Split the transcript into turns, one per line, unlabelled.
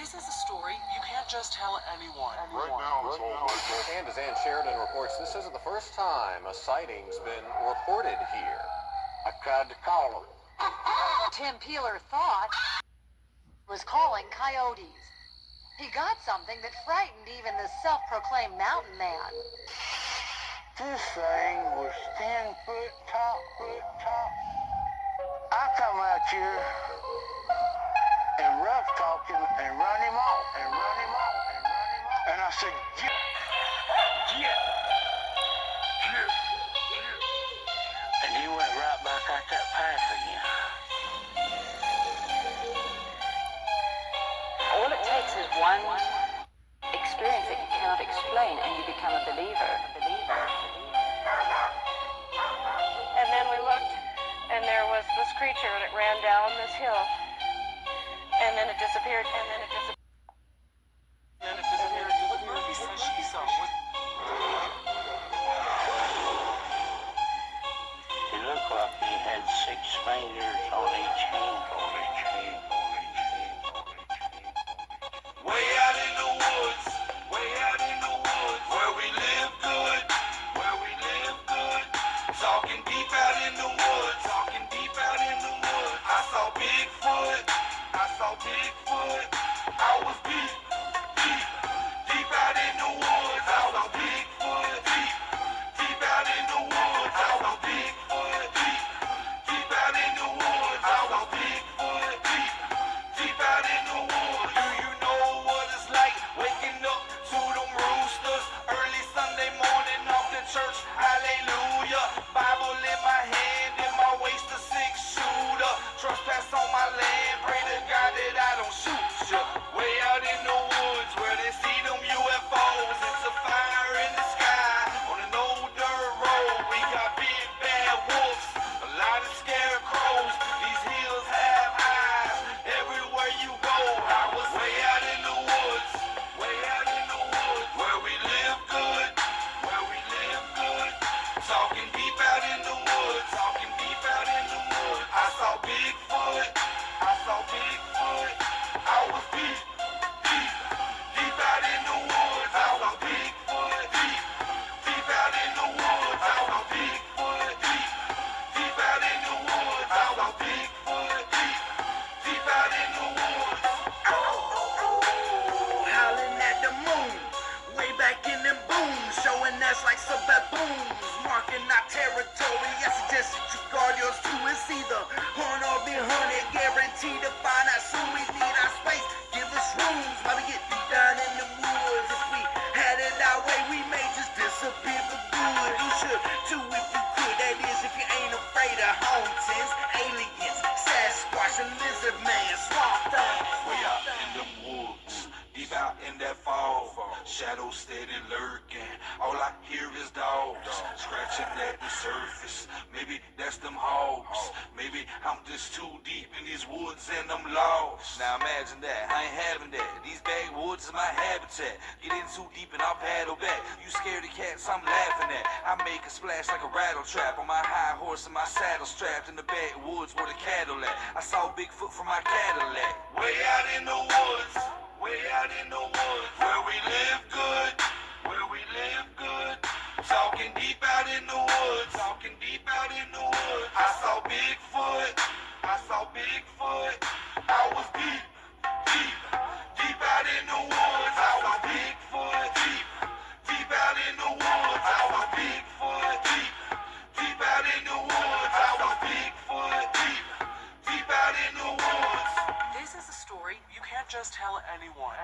This is a story you can't just tell anyone.
Right now, it's all local.
And as Ann Sheridan reports, this isn't the first time a sighting's been reported here.
I tried to call him.
Tim Peeler thought was calling coyotes. He got something that frightened even the self-proclaimed mountain man.
This thing was 10 foot tall. I come out here and rough talking and run him off. And I said, get. And he went right back out that path again.
All it takes is one experience that you cannot explain and you become a believer.
And then we looked and there was this creature and it ran down this hill. And then it disappeared, and then it disappeared.
What Murphy says she saw was...
He looked like he had 6 fingers on each hand.
Way out in the woods, where we live good, talking deep out in the woods, I saw Bigfoot, I was deep out in the woods, I saw Bigfoot, deep out in the woods, I saw Bigfoot, deep out in the woods, I saw Bigfoot, deep out in the woods. Do you know what it's like waking up to them roosters early Sunday morning off the church? Hallelujah. Bible in my hand, in my waist a 6-shooter. Trespass on my land, pray to God that I don't shoot ya. Way out in the woods where they see them UFOs. It's a fire in the sky on an old dirt road. We got big bad wolves, a lot of scarecrows. These hills have eyes everywhere you go. I was way out in the woods, where we live good, talking deep out in the woods, I saw Bigfoot, I was deep out in the woods, I saw Bigfoot, deep out in the woods, I saw Bigfoot, deep out in the woods, I saw Bigfoot, deep out in the woods.
Howling at the moon, way back in them booms, showing us like some baboons, marking our territory. I suggest that you guard yours too. It's either hunt or be hunted, guaranteed to find out soon. We need our space, give us rooms while we get deep down in the woods. If we had it our way, we may just disappear for good. You should too if you could. That is, if you ain't afraid of hauntings, aliens, Sasquatch, and lizard man, swamp things.
We out in the woods, deep out in that fog, shadows steady lurking. All I hear is dogs scratching at the surface. Maybe that's them hogs. Maybe I'm just too deep in these woods and I'm lost. Now imagine that, I ain't having that. These backwoods is my habitat. Get in too deep and I'll paddle back. You scared of cats, I'm laughing at. I make a splash like a rattle trap on my high horse and my saddle strapped in the backwoods where the cattle at. I saw Bigfoot from my Cadillac. Way out in the woods, where we live good, talking deep out in the woods, I saw Bigfoot, I was deep out in the woods, I was Bigfoot, deep out in the woods, I was Bigfoot, deep out in the woods, I was Bigfoot, deep out in the woods.
This is a story you can't just tell anyone.